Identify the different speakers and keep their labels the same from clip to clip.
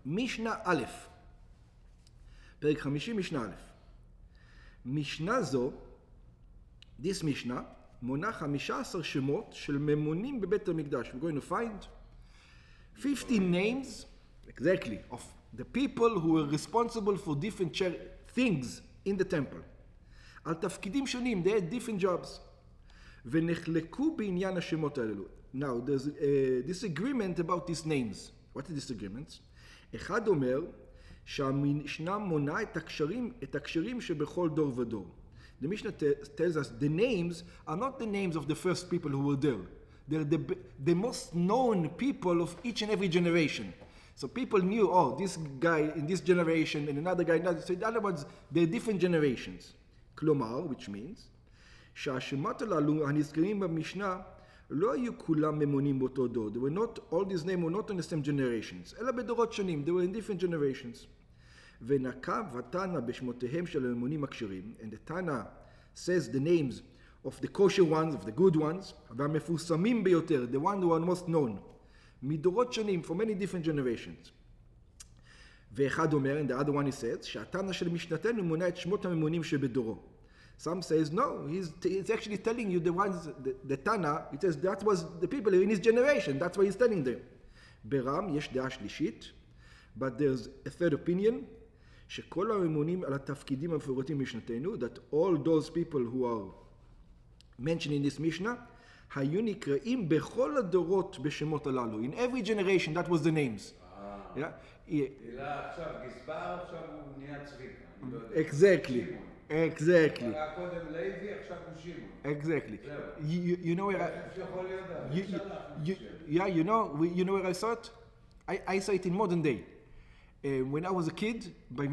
Speaker 1: משנה א', פרק 50, משנה א'. משנה זו, this משנה, מונה 15 שמות של ממונים בבית המקדש. We're going to find 15 names, exactly, of the people who were responsible for different things in the temple. על תפקידים שונים, they had different jobs. ונחלקו בעניין השמות האלו. Now, there's a disagreement about these names. What are disagreements? אחד אומר שהמשנה מונה את הקשרים שבכל דור ודור. The Mishnah tells us the names are not the names of the first people who were there. They're the most known people of each and every generation. So people knew, oh, this guy in this generation and another guy in that. So in other words, they're different generations. כלומר, which means, שהשמות הללו הנזכרים במשנה לא היו כולם ממונים באותו דור. They were not, all these names were not in the same generations. אלא בדורות שונים, they were in different generations. ונקב התנא בשמותיהם של הממונים הכשרים, and the Tana says the names of the kosher ones, of the good ones, והמפורסמים ביותר, the one who are most known, מדורות שונים, for many different generations. ואחד אומר, and the other one he says, שהתנא של משנתנו מונה את שמות הממונים שבדורו. Some says, no, he's actually telling you the ones, the Tana, it says that was the people in his generation, that's why he's telling them. ברם יש דעה שלישית, but there's a third opinion, שכל הממונים על התפקידים המפורטים במשנתנו, that all those people who are mentioned in this Mishnah, היו נקראים בכל הדורות בשמות הללו. In every generation, that was the names.
Speaker 2: אלא עכשיו גזבר, עכשיו הוא נהיה צביקה.
Speaker 1: Exactly. Exactly.
Speaker 2: היה קודם לוי, עכשיו הוא שמעון.
Speaker 1: Exactly. You know where you know where I saw it? I saw it in modern day. When I was a kid, by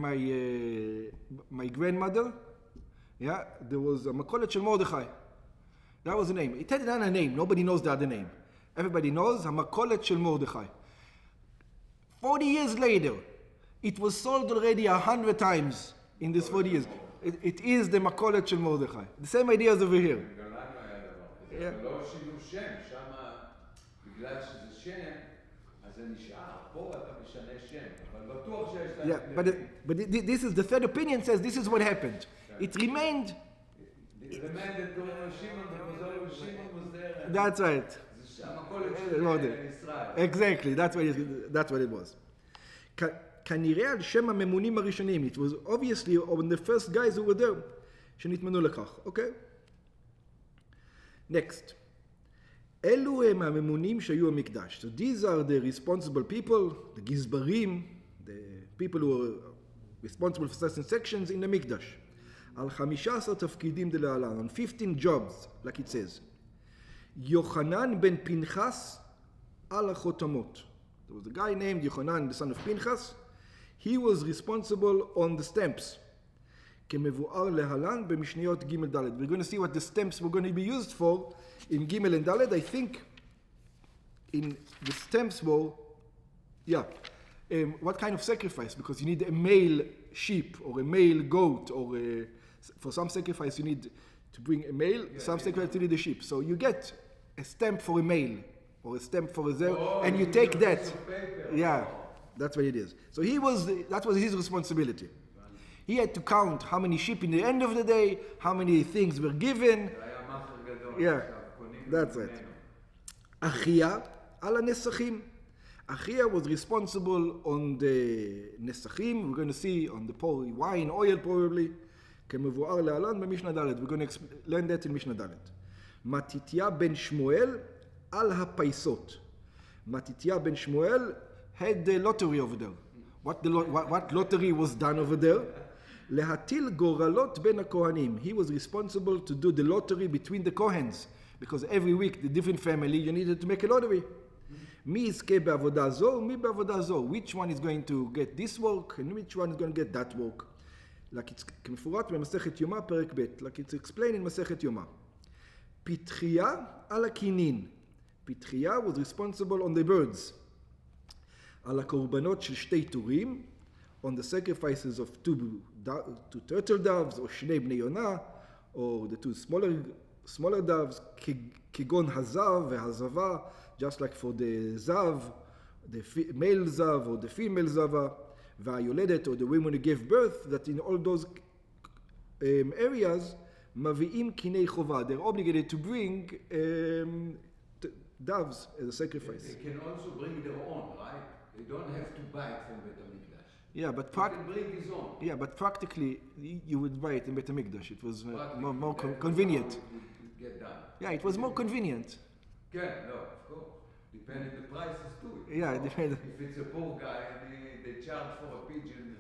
Speaker 1: my grandmother, there was a Makolet Shel Mordechai. That was the name. It had another name. Nobody knows the other name. Everybody knows Hamakolet Shel Mordechai. 40 years later, it was sold already 100 times in these 40 years. It is the Makolet Shel Mordechai. The same idea as over here.
Speaker 2: זה לא שינו שם, שם בגלל שזה שם, אז זה נשאר. פה אתה משנה שם, אבל בטוח שיש להם...
Speaker 1: But this is the third opinion says this is what happened. It remained... That's right. Exactly, that's what it was. כנראה על שם הממונים הראשונים. It was obviously on the first guys who were there שנתמנו לכך. Okay? Next. אלו הם הממונים שהיו המקדש. So these are the responsible people, the גזברים, the people who are responsible for certain sections in the מקדש. על 15 תפקידים דלהלן, on 15 jobs, like it says. יוחנן בן פנחס על החותמות. There was a guy named Yochanan, the son of Pinchas. He was responsible on the stamps. כמבואר להלן במשניות ג' ד'. We're going to see what the stamps were going to be used for in ג' and ד'. I think in the stamps were, what kind of sacrifice? Because you need a male sheep or a male goat, or for some sacrifice you need to bring a male, some sacrifice you need a sheep. So you get a stamp for a male or a stamp for a zero, and you take that. Yeah, that's what it is. So that was his responsibility. He had to count how many sheep in the end of the day, how many things were given. Yeah, that's it. Achia al nesachim. Achia was responsible on the nesachim. We're going to see on the wine, oil probably. כמבואר להלן במשנה ד'. We're going to learn that in משנה ד'. מתתיה בן שמואל על הפייסות. מתתיה בן שמואל had the lottery over there. What lottery was done over there? להטיל גורלות בין הכהנים. He was responsible to do the lottery between the Kohens. Because every week, the different family, you needed to make a lottery. מי יזכה בעבודה זו, מי בעבודה זו. Which one is going to get this work, and which one is going to get that work. Like it's כמפורט במסכת יומא, פרק ב'. Like it's explained in מסכת יומא. פתחיה על הכינין. פתחיה was responsible on the birds. על הקורבנות של שתי טורים, on the sacrifices of two turtle doves, או שני בני יונה, or the two smaller doves, כגון הזב והזבה, just like for the zav, the male zav or the female zava, והיולדת or the women who gave birth, that in all those areas, מביאים קיני חובה. They're obligated to bring doves as a sacrifice.
Speaker 2: They can also bring their own, right? They don't have to buy it from Beit HaMikdash.
Speaker 1: Yeah, but
Speaker 2: He can bring his own.
Speaker 1: yeah, but practically you would buy it in Beit HaMikdash. It was more convenient.
Speaker 2: Would get done.
Speaker 1: Yeah, it was more convenient.
Speaker 2: No, of course. Depending the prices too.
Speaker 1: Yeah, it depends.
Speaker 2: If it's a poor guy and they charge for a pigeon,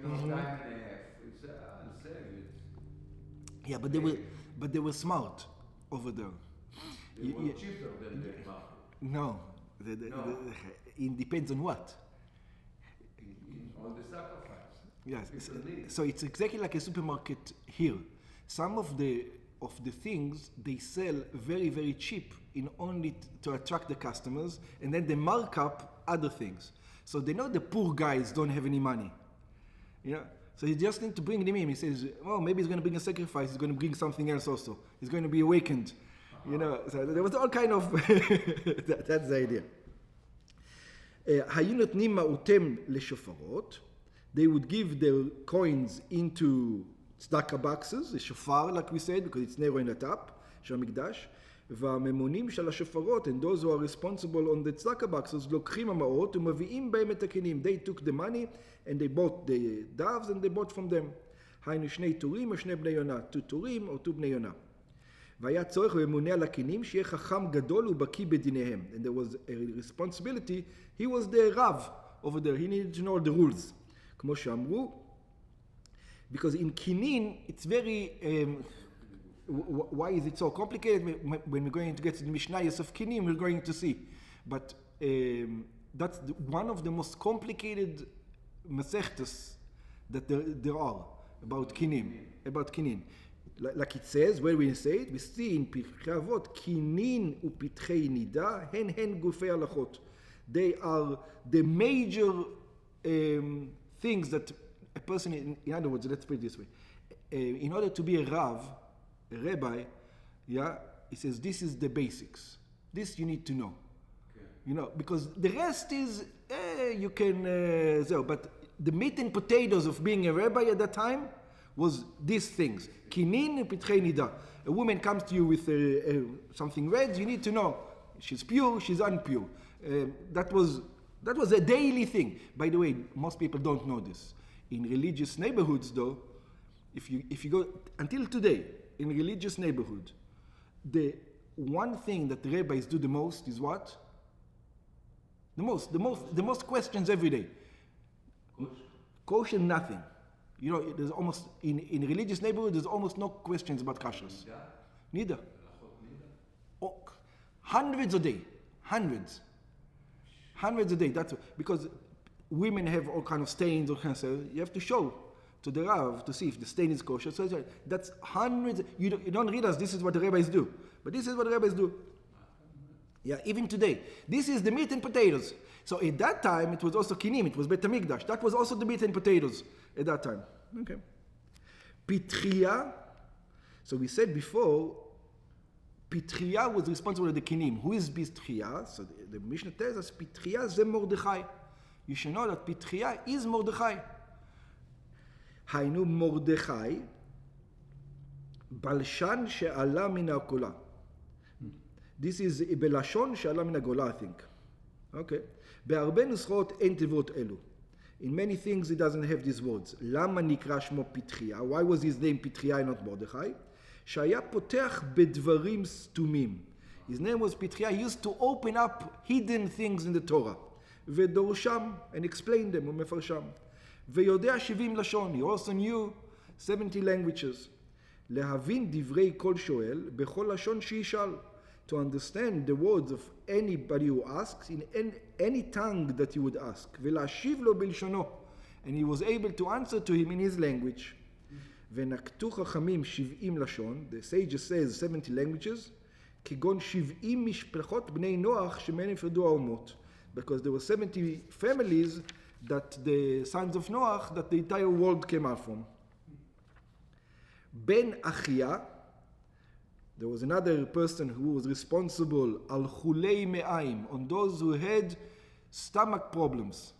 Speaker 2: time and a half, it's I'll sell it.
Speaker 1: Yeah, but they were smart over there.
Speaker 2: They were cheaper than the market.
Speaker 1: No, it depends on what.
Speaker 2: On the sacrifice.
Speaker 1: Yes, so it's exactly like a supermarket here. Some of the things they sell very, very cheap in only to attract the customers, and then they mark up other things. So they know the poor guys don't have any money. Yeah. So you just need to bring them in. He says, oh, maybe he's going to bring a sacrifice. He's going to bring something else also. He's going to be awakened. So there was all kind of that's the idea. היו נותנים מעותם לשופרות. They would give their coins into tzedakah boxes, a shofar, like we said, because it's narrow in the top, של המקדש. והממונים של השופרות, and those who are responsible on the tzedakah boxes, לוקחים המעות ומביאים בהם את הכלים. They took the money and they bought the doves and they bought from them. היינו שני תורים או שני בני יונה, 2 תורים או 2 בני יונה. והיה צורך בממונה על הכלים שיהיה חכם גדול ובקיא בדיניהם. And there was a responsibility, he was the Rav over there, he needed to know the rules. כמו שאמרו, because in kinin it's very, why is it so complicated? When we're going to get to the Mishnah of kinin, we're going to see. But that's one of the most complicated masechtas that there are about kinin. Like it says, where we say it, we see in Pirkei Avot, kinin upitchei nida, hen gufei halachot. They are the major things that a person, in other words, let's put it this way. In order to be a Rav, a rabbi, yeah, he says this is the basics. This you need to know. Okay. Because the rest is, you can, but the meat and potatoes of being a rabbi at that time was these things. Kinin upitchei nida. A woman comes to you with something red, you need to know she's pure, she's unpure. That was a daily thing. By the way, most people don't know this. In religious neighborhoods, though, if you go until today in religious neighborhood, the one thing that the rabbis do the most is what? The most questions every day. Kosher, nothing. There's almost in religious neighborhood there's almost no questions about kashrus. Neither. Oh, hundreds a day. Hundreds a day. That's because women have all kind of stains or cancer. You have to show to the Rav to see if the stain is kosher. So that's hundreds. You don't realize this is what the rabbis do, but this is what the rabbis do. Yeah, even today, this is the meat and potatoes. So at that time, it was also kinim. It was Beit HaMikdash. That was also the meat and potatoes at that time. Okay. Pitria. So we said before, Pitria was responsible for the kinim. Who is Pitria? So the Mishnah tells us Pitria ze Mordechai. You should know that Pitria is Mordechai. Hainu Mordechai Balshan she'ala min ha'kola. This is בלשון שעלה מן הגולה, I think. Okay. בהרבה נוסחאות אין תיבות אלו. In many things it doesn't have these words. למה נקרא שמו פתחיה? Why was his name פתחיה and not מרדכי? שהיה פותח בדברים סתומים. His name was פתחיה. He used to open up hidden things in the Torah. ודורשם, and explain them, ומפרשם. ויודע 70 לשון. He also knew 70 languages. להבין דברי כל שואל בכל לשון שישאל. To understand the words of anybody who asks in any tongue that you would ask. ולהשיב לו בלשונו. And he was able to answer to him in his language. ונקטו חכמים 70 לשון. The sages says 70 languages. כגון 70 משפחות בני נוח שמהם נפרדו האומות. Because there were 70 families that the sons of Noach, that the entire world came out from. Ben Achia, there was another person who was responsible al chulei me'aim, on those who had stomach problems.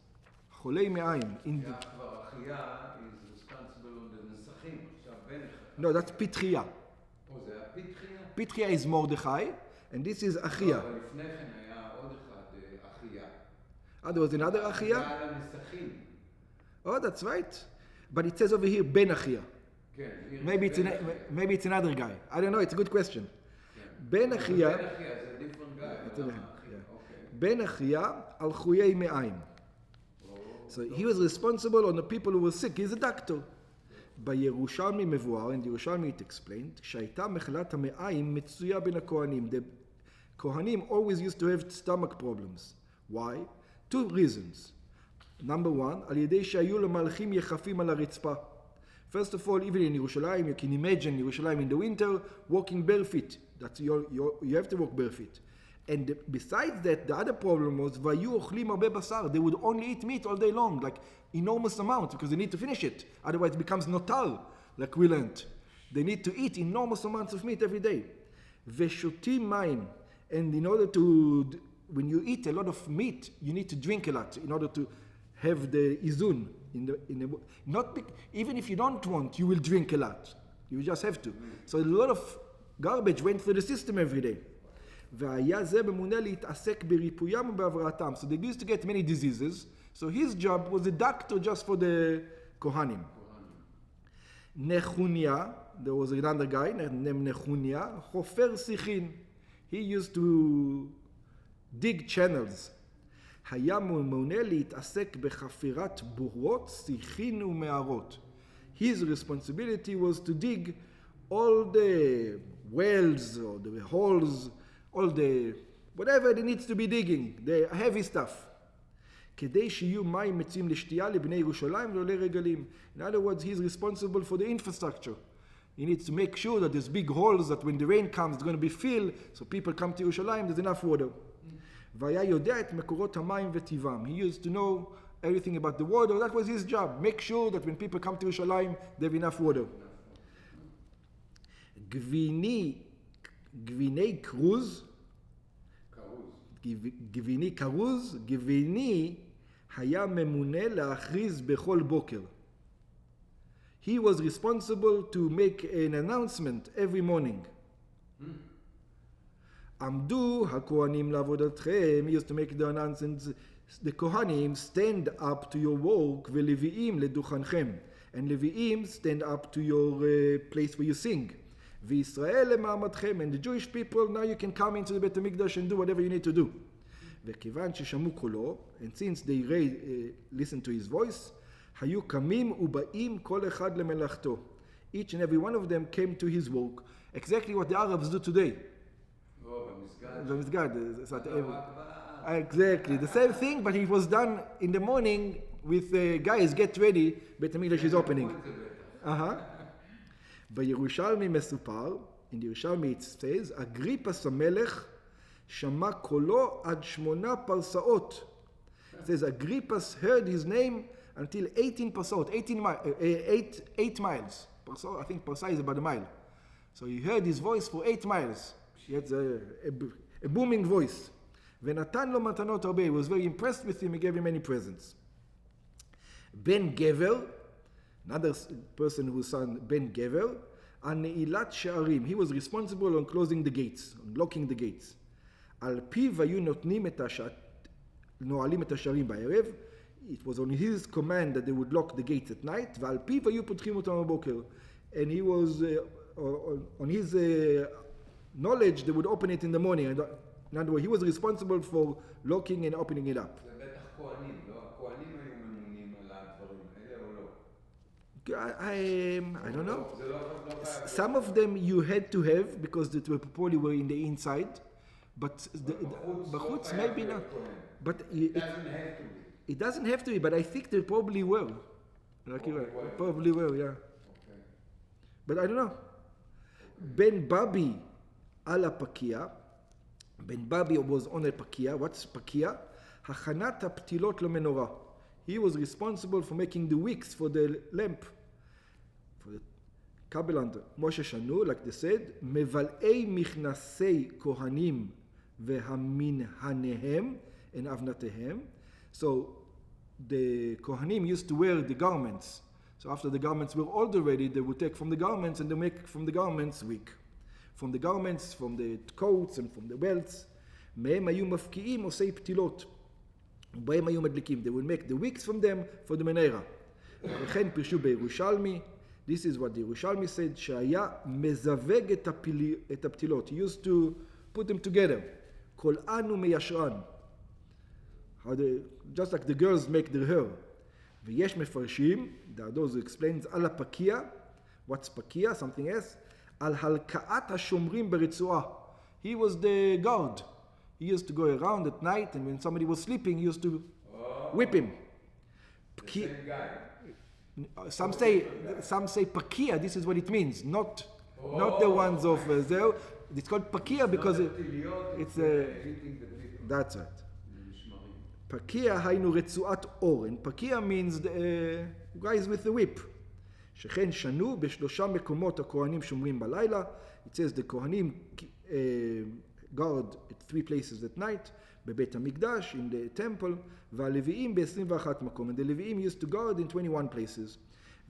Speaker 1: חולי מעיים.
Speaker 2: היה כבר אחיה is responsible on the נסחים, עכשיו בן אחד.
Speaker 1: No, that's פיתחיה.
Speaker 2: זה היה פיתחיה?
Speaker 1: פיתחיה is מרדכי, and this is אחיה.
Speaker 2: אבל לפני כן היה עוד אחד אחיה.
Speaker 1: There was another אחיה?
Speaker 2: היה על הנסחים.
Speaker 1: Oh, that's right. But it says over here, Ben Achia.
Speaker 2: כן.
Speaker 1: Maybe it's another guy. I don't know, it's a good question. Ben Achia.
Speaker 2: Ben Achia is a different guy.
Speaker 1: Ben Achia al Chuyei Me'aim. So he was responsible on the people who were sick. He's a doctor. בירושלמי מבואר, in ירושלמי it explained, שהייתה מחלת המעיים מצויה בין הכהנים. The Kohanim always used to have stomach problems. Why? 2 reasons. Number 1, על ידי שהיו למלאכים יחפים על הרצפה. First of all, even in Yerushalayim, you can imagine Yerushalayim in the winter walking barefoot. That's you have to walk barefoot. And besides that, the other problem was, והיו אוכלים הרבה בשר. They would only eat meat all day long, like enormous amount, because they need to finish it. Otherwise it becomes notal, like we learned. They need to eat enormous amounts of meat every day. ושותים מים. And in order to, when you eat a lot of meat, you need to drink a lot in order to have the izun. Even if you don't want, you will drink a lot. You just have to. So a lot of garbage went through the system every day. והיה זה ממונה להתעסק בריפוים ובהבראתם. So they used to get many diseases. So his job was a doctor just for the Kohanim. Nechunya, there was another guy named Nechunya, חופר שיחין. He used to dig channels. היה ממונה להתעסק בחפירת בורות, שיחין ומערות. His responsibility was to dig all the wells or the holes, all the whatever it needs to be digging, the heavy stuff. כדי שיהיו מים מצים לשתייה לבני ירושלים ולעולי רגלים. In other words, he's responsible for the infrastructure. He needs to make sure that there's big holes that when the rain comes, it's going to be filled, so people come to Yerushalayim, there's enough water. והיה יודע את מקורות המים וטבעם. He used to know everything about the water. That was his job. Make sure that when people come to Yerushalayim, they have enough water. גביני קרוז, גביני היה ממונה להכריז בכל בוקר. He was responsible to make an announcement every morning. עמדו הכהנים לעבודתכם. He used to make the announcements. The Kohanim stand up to your work, ולוויים לדוכנכם. And לוויים stand up to your place where you sing. וישראל למעמדכם. And the Jewish people, now you can come into the בית המקדש and do whatever you need to do. וכיוון ששמעו קולו, and since they listened to his voice, היו קמים ובאים כל אחד למלאכתו. Each and every one of them came to his work. Exactly what the Arabs do today. במסגד. Exactly. The same thing, but it was done in the morning with guys, get ready, בית המקדש is opening. בירושלמי מסופר, in ירושלמי it says, אגריפס המלך שמע קולו עד 8 פרסאות. It says, Agrippas heard his name until 18 פרסאות, 8 miles. I think parsa is about a mile. So he heard his voice for 8 miles. He had a booming voice. ונתן לו מתנות הרבה. He was very impressed with him. He gave him many presents. Ben Gever, another person whose son Ben Gever, על נעילת שערים. He was responsible on closing the gates, on locking the gates. על פיו היו נועלים את השערים בערב. It was on his command that they would lock the gates at night, ועל פיו היו פותחים אותם בבוקר. And he was, on his knowledge, they would open it in the morning. In other words, he was responsible for locking and opening it up.
Speaker 2: זה בטח כהנים, לא? הכהנים היו ממונים על הדברים האלה או לא?
Speaker 1: I don't know. Some of them you had to have because they probably were in the inside, but בחוץ maybe not. But
Speaker 2: it doesn't have to be.
Speaker 1: It doesn't have to be, but I think they probably were. Probably were, yeah.
Speaker 2: Okay.
Speaker 1: But I don't know. Ben Babi על הפקיע. Ben Babi was on a pakia. What's pakia? הכנת הפתילות למנורה. He was responsible for making the wicks for the lamp. For the kabbalant. משה שנו, like they said, מבלעי מכנסי כהנים והמנהניהם and אבנתיהם. So the Kohanim used to wear the garments. So after the garments were old already, they would take from the garments and they make from the garments wick. From the garments, from the coats and from the belts. מהם היו מפקיעים עושי פתילות. ובהם היו מדליקים. They would make the wicks from them for the menorah. וכן פירשו בירושלמי. This is what the Yerushalmi said, שהיה מזווג את הפתילות. He used to put them together. קולען ומיישרן. Just like the girls make their hair. ויש מפרשים, there are those who explains, על הפקיע, what's פקיע, something else, על הלקאת השומרים ברצועה. He was the guard. He used to go around at night, and when somebody was sleeping, he used to whip him.
Speaker 2: The same guy.
Speaker 1: Some say pakia, this is what it means, not the ones of Zeo. It's called pakia because it's that's right. Pakia haynu retzuat or, and pakia means the guys with the whip. שכן שנו בשלושה מקומות הכהנים שומרים בלילה. It says the Kohanim guard at 3 places at night, בבית המקדש, in the temple, והלוויים ב-21 מקום. And the Leviim used to guard in 21 places.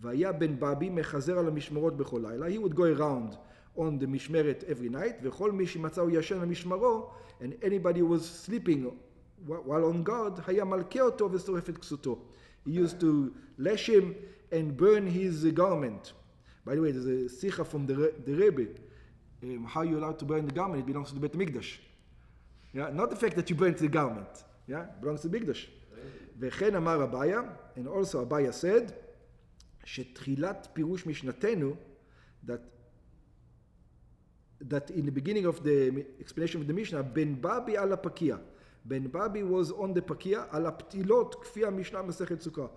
Speaker 1: והיה בן בבי מחזר על המשמרות בכל לילה. He would go around on the משמרת every night, וכל מי שמצא הוא ישן על משמרו, and anybody who was sleeping while on guard, היה מלכה אותו ושורף את כסותו. He used to lash him and burn his garment. By the way, there's a sikha from the Rebbe. How are you allowed to burn the garment? It belongs to the Beit HaMikdash. Yeah? Not the fact that you burnt the garment. Yeah? It belongs to the Mikdash. וכן אמר אביה, and also Abaya said, שתחילת פירוש משנתנו, that in the beginning of the explanation of the Mishnah, Ben Babi על הפקיע. Ben Babi was on the פקיע, על הפתילות, כפי המשנה מסכת סוכה.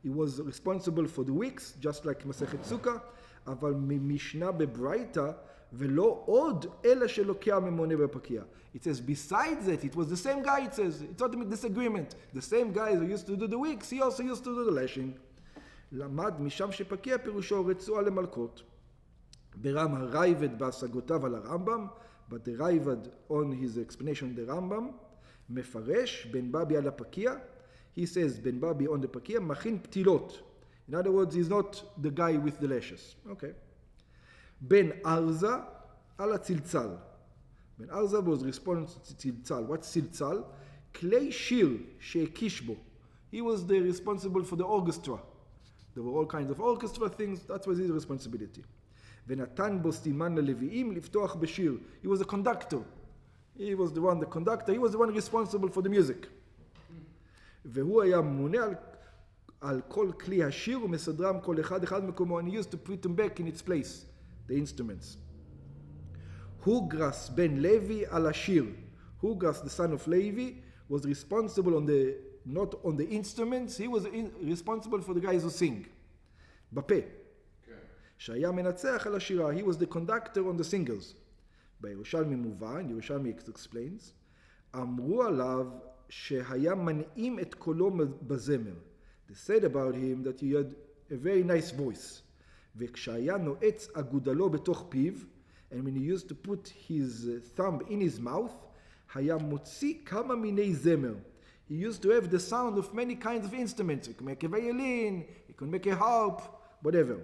Speaker 1: He was responsible for the wicks, just like מסכת סוכה, אבל ממשנה בברייתא, ולא עוד אלא שלוקח ממונה בפקיע. It says, besides that, it was the same guy, it says, it's not a disagreement. The same guy who used to do the wicks, he also used to do the lashing. למד משם שפקיע פירושו רצועה למלכות. ברם הרייבד בהשגותיו על הרמב"ם, but the Raivad on his explanation of the Rambam, מפרש, בן בבי על הפקיע, he says, בן בבי on the פקיע, מכין פתילות. In other words, he's not the guy with the lashes. Okay. בן ארזה על הצלצל. בן ארזה was responsible to צלצל. What's צלצל? כלי שיר שהקיש בו. He was the responsible for the orchestra. There were all kinds of orchestra things. That was his responsibility. ונתן בו סימן ללוויים לפתוח בשיר. He was a conductor. He was the one, the conductor. He was the one responsible for the music. והוא היה ממונה על כל כלי השיר ומסדרם כל אחד מקומו. And he used to put them back in its place, the instruments. הוגרס בן לוי על השיר. Hugras, the son of Levi, was responsible not on the instruments, he was responsible for the guys who sing. בפה. שהיה מנצח על השירה, he was the conductor on the singers. בירושלמי מובן, ירושלמי explains, אמרו עליו שהיה מנעים את קולו בזמר. They said about him that he had a very nice voice. וכשהיה נועץ אגודלו בתוך פיו, and when he used to put his thumb in his mouth, היה מוציא כמה מיני זמר. He used to have the sound of many kinds of instruments. He could make a violin, he could make a harp, whatever.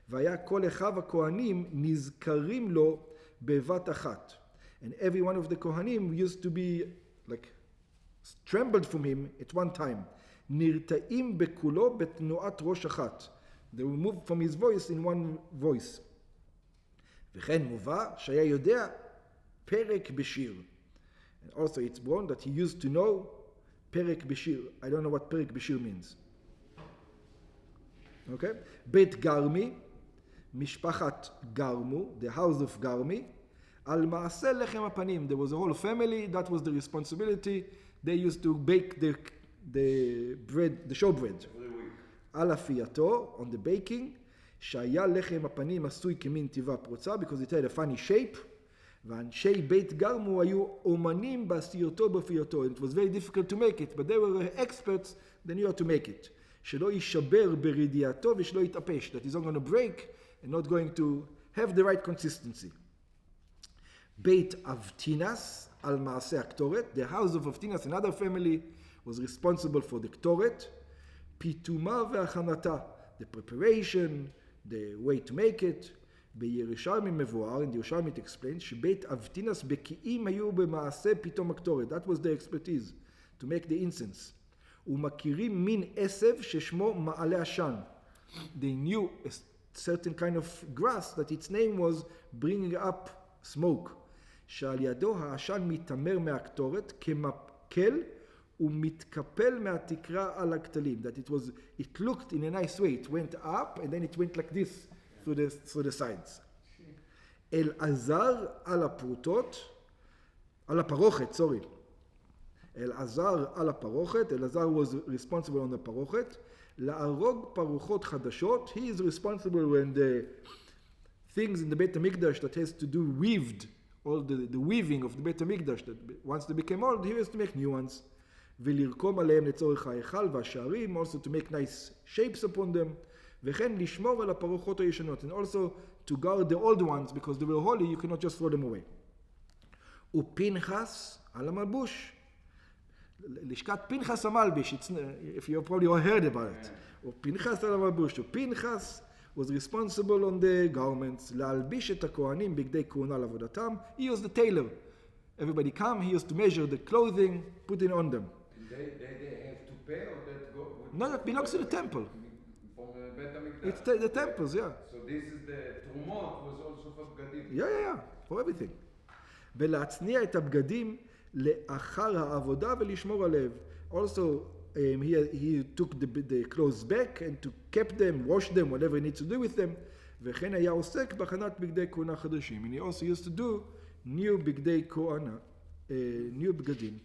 Speaker 1: והיה כל אחיו הכהנים נזכרים לו בבת אחת. And every one of the Kohanim used to be like trembled from him at one time. נרתעים בכולו בתנועת ראש אחת. They were moved from his voice in one voice. וכן מובא שהיה יודע פרק בשיר. And also it's born that he used to know פרק בשיר. I don't know what פרק בשיר means. Okay? בית גרמי, משפחת גרמו, the house of גרמי, על מעשה לחם הפנים. There was a whole family, that was the responsibility. They used to bake the bread, the showbread. על אפייתו, on the baking, שהיה לחם הפנים עשוי כמין טבעה פרוצה, because it had a funny shape, ואנשי בית גרמו היו אומנים בעשייתו באפייתו. It was very difficult to make it, but they were experts, they knew how to make it. שלא יישבר ברדיעתו ושלא יתאפש, that is not going to break and not going to have the right consistency. בית אבטינס על מעשה הקטורת, the house of Avtinas, another family, was responsible for the Ktoret, pituma ve'achanata, the preparation, the way to make it. בירושלמי מבואר, in the Yerushalmi it explains, שבית אבטינס בקיאים היו במעשה פתאום הקטורת. That was their expertise, to make the incense. ומכירים מין עשב ששמו מעלה עשן. They knew a certain kind of grass that its name was bringing up smoke. שעל ידו העשן מתמר מהקטורת כמקל ומתקפל מהתקרה על הכתלים. That it looked in a nice way. It went up and then it went like this through the sides. אלעזר על הפרוטות, על הפרוכת, sorry. אלעזר על הפרוכת, אלעזר was responsible on the פרוכת. להרוג פרוחות חדשות, he is responsible when the things in the בית המקדש that has to do weaved, all the weaving of the בית המקדש, that once they became old, he has to make new ones. ולרקום עליהם לצורך ההיכל והשערים, also to make nice shapes upon them. וכן לשמור על הפרוחות הישנות, and also to guard the old ones, because they were holy, you cannot just throw them away. ופנחס על המלבוש. לשכת פנחס המלביש, if you probably all heard about it. ופנחס על המלבוש. ופנחס was responsible on the garments, להלביש את הכהנים בגדי כהונה לעבודתם. He was the tailor. Everybody come, he used to measure the clothing, put it on them.
Speaker 2: They have to pay or that go?
Speaker 1: No, that belongs to the temple. It's the temples, yeah.
Speaker 2: So this is the Trumot was also for בגדים.
Speaker 1: Yeah, for everything. ולהצניע את הבגדים לאחר העבודה ולשמור עליהם. Also, he took the clothes back and to keep them, wash them, whatever he needs to do with them. וכן היה עוסק בהכנת בגדי כהונה חדשים. And he also used to do new בגדי כהונה, new בגדים.